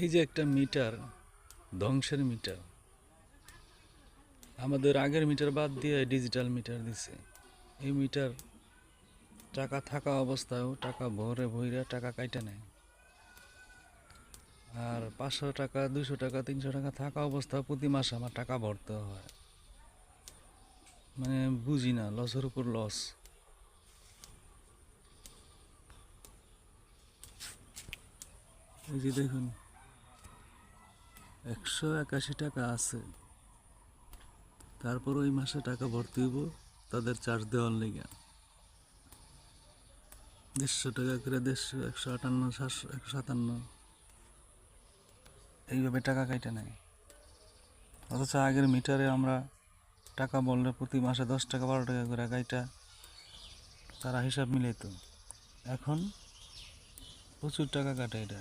এই যে একটা মিটার, ধ্বংসের মিটার। আমাদের আগের মিটার বাদ দিয়ে ডিজিটাল মিটার দিছে। এই মিটার টাকা থাকা অবস্থায়ও টাকা ভরে ভইরা টাকা কাইটা নেয়। আর 500 টাকা, 200 টাকা, 300 টাকা থাকা অবস্থায় প্রতি মাসে আমার টাকা ভরতে হয়। মানে বুঝি না, লসের উপর লস। এই যে দেখুন, 181 টাকা আছে, তারপর ওই মাসে টাকা ভরতে হইব তাদের চার্জ দেওয়ার লেগে। 150 টাকা করে, 150, 158, 700, 157, এইভাবে টাকা কাইটা নেয়। অথচ আগের মিটারে আমরা টাকা বললে প্রতি মাসে 10 টাকা, 12 টাকা করে কাইটা তারা হিসাব মিলাইতো। এখন প্রচুর টাকা কাটে এটা।